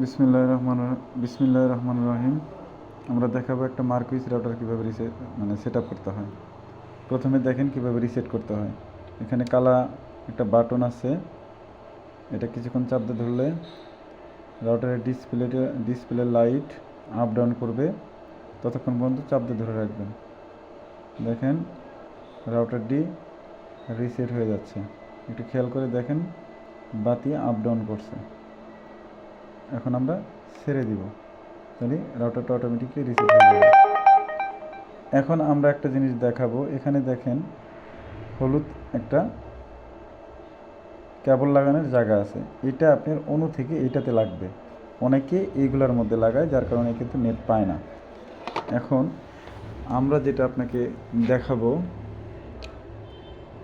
বিসমিল্লাহির রহমানির রহিম। আমরা দেখাবো একটা মার্কুইস রাউটার কীভাবে সেট আপ করতে হয়। প্রথমে দেখেন কীভাবে রিসেট করতে হয়। এখানে কালা একটা বাটন আছে, এটা কিছুক্ষণ চাপ দিয়ে ধরলে রাউটারের ডিসপ্লে লাইট আপ ডাউন করবে, ততক্ষণ পর্যন্ত চাপ দিয়ে ধরে রাখবেন। দেখেন রাউটারটি রিসেট হয়ে যাচ্ছে, একটু খেয়াল করে দেখেন বাতি আপ ডাউন করছে। এখন আমরা ছেড়ে দিব, তাহলে রাউটারটা অটোমেটিকলি রিসেট হয়ে যাবে। এখন আমরা একটা জিনিস দেখাবো, এখানে দেখেন হলুদ একটা কেবল লাগানোর জায়গা আছে, এটা আপনার অনু থেকে এইটাতে লাগবে। অনেকে এইগুলোর মধ্যে লাগায়, যার কারণে কিন্তু নেট পায় না। এখন আমরা যেটা আপনাকে দেখাবো,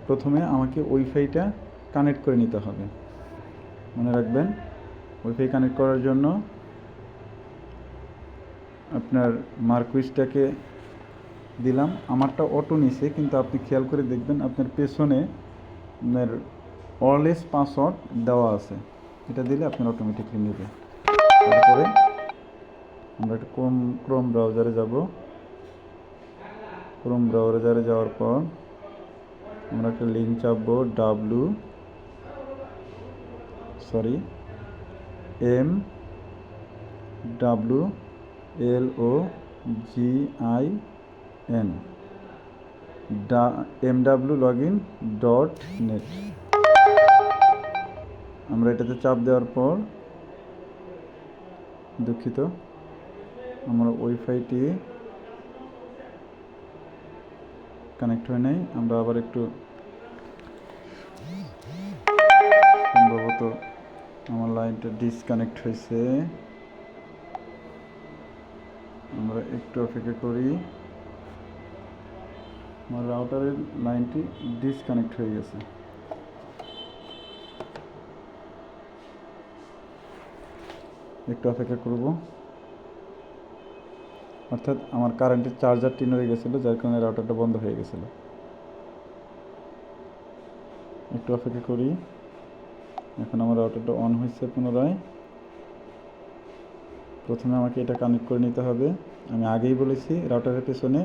প্রথমে আমাকে ওয়াইফাইটা কানেক্ট করে নিতে হবে। মনে রাখবেন, ওয়াইফাই কানেক্ট করার জন্য আপনার মার্কুইসটাকে দিলাম। আমারটা অটো নিছে, কিন্তু আপনি খেয়াল করে দেখবেন আপনার পেছনে আপনার ওয়্যারলেস পাসওয়ার্ড দেওয়া আছে, এটা দিলে আপনার অটোমেটিকলি নেবে। তারপরে আমরা একটা ক্রোম ব্রাউজারে যাব। ক্রোম ব্রাউজারে যাওয়ার পর আমরা একটা লিঙ্ক চাপবো, mwlogin.net। আমরা এটাতে চাপ দেওয়ার পর, দুঃখিত, আমরা ওয়াইফাইটি কানেক্ট হয় নাই। আমরা আবার একটু, সম্ভবত আমার লাইনটা ডিসকানেক্ট হয়েছে, আমরা একটু অপেক্ষা করি। আমার রাউটারের লাইনটি ডিসকানেক্ট হয়ে গেছে, একটু অপেক্ষা করব। অর্থাৎ আমার কারেন্টের চার্জারটি নড়ে গেছিলো, যার কারণে রাউটারটা বন্ধ হয়ে গেছিলো। একটু অপেক্ষা করি। এখন আমার রাউটারটা অন হয়েছে পুনরায়। প্রথমে আমাকে এটা কানেক্ট করে নিতে হবে। আমি আগেই বলেছি রাউটারের পেছনে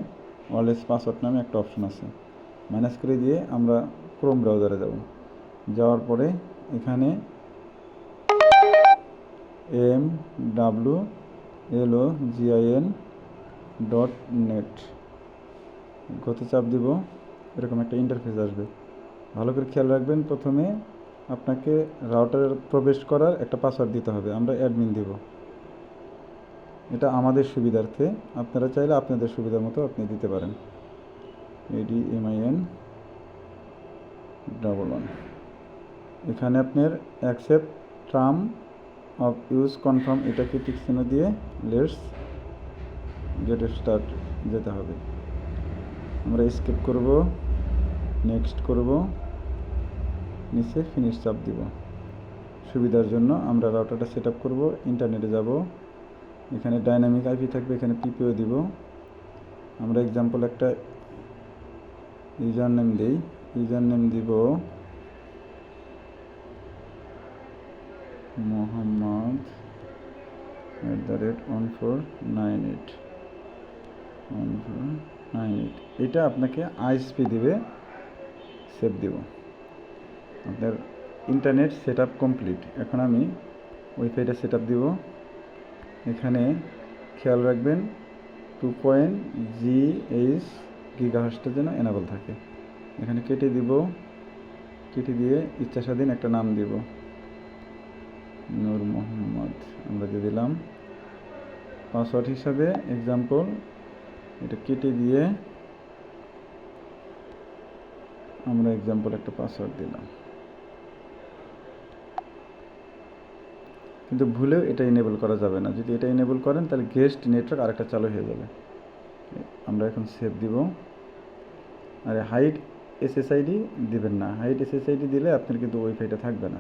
ওয়্যারলেস পাসওয়ার্ড নামে একটা অপশন আছে, মাইনাস করে দিয়ে আমরা ক্রোম ব্রাউজারে যাব। যাওয়ার পরে এখানে mwlogin.net গতে চাপ দিব, এরকম একটা ইন্টারফেস আসবে। ভালো করে খেয়াল রাখবেন, প্রথমে আপনাকে রাউটারে প্রবেশ করার একটা পাসওয়ার্ড দিতে হবে। আমরা অ্যাডমিন দেব, এটা আমাদের সুবিধার্থে, আপনারা চাইলে আপনাদের সুবিধা মতো আপনি দিতে পারেন। ADMIN11। এখানে আপনার accept term of use confirm, এটাকে টিক চিহ্ন দিয়ে লেটস গেট স্টার্ট যেতে হবে। আমরা স্কিপ করব, নেক্সট করব, নিচে ফিনিশ চাপ দিব। সুবিধার জন্য আমরা রাউটারটা সেট আপ করবো। ইন্টারনেটে যাব, এখানে ডাইনামিক আইপি থাকবে, এখানে পিপিও দিব। আমরা এক্সাম্পল একটা ইউজার নেম দিই, ইউজার নেম দিব mohammad@1498। এটা আপনাকে আইএসপি দিবে, সেভ দিব। আপনার ইন্টারনেট সেট আপ কমপ্লিট। এখন আমি ওয়াইফাইটা সেট আপ দিব। এখানে খেয়াল রাখবেন 2.GH গিগাহার্টজটা যেন এনাবেল থাকে। এখানে কেটে দিব, কেটে দিয়ে ইচ্ছা স্বাধীন একটা নাম দিব, নূর মোহাম্মদ আমরা দিয়ে দিলাম। পাসওয়ার্ড হিসাবে এক্সাম্পল এটা কেটে দিয়ে আমরা এক্সাম্পল একটা পাসওয়ার্ড দিলাম। কিন্তু ভুলেও এটা এনেবল করা যাবে না, যদি এটা এনেবল করেন তাহলে গেস্ট নেটওয়ার্ক আরেকটা চালু হয়ে যাবে। আমরা এখন সেভ দিব। আর হাইড এসএসআইডি দিবেন না, হাইড এসএসআইডি দিলে আপনার কিন্তু ওয়াইফাইটা থাকবে না।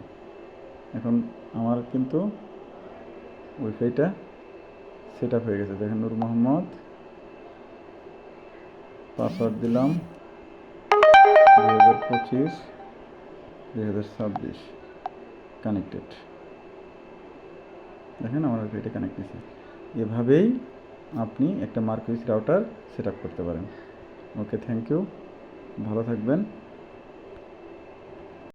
এখন আমার কিন্তু ওয়াইফাইটা সেট আপ হয়ে গেছে। দেখেন নূর মোহাম্মদ, পাসওয়ার্ড দিলাম 2025-2026, কানেক্টেড। দেখেন আমার ওয়াইফাইটা কানেক্ট দিয়েছে। এভাবেই আপনি একটা মার্কউইস রাউটার সেট আপ করতে পারেন। ওকে, থ্যাংক ইউ, ভালো থাকবেন।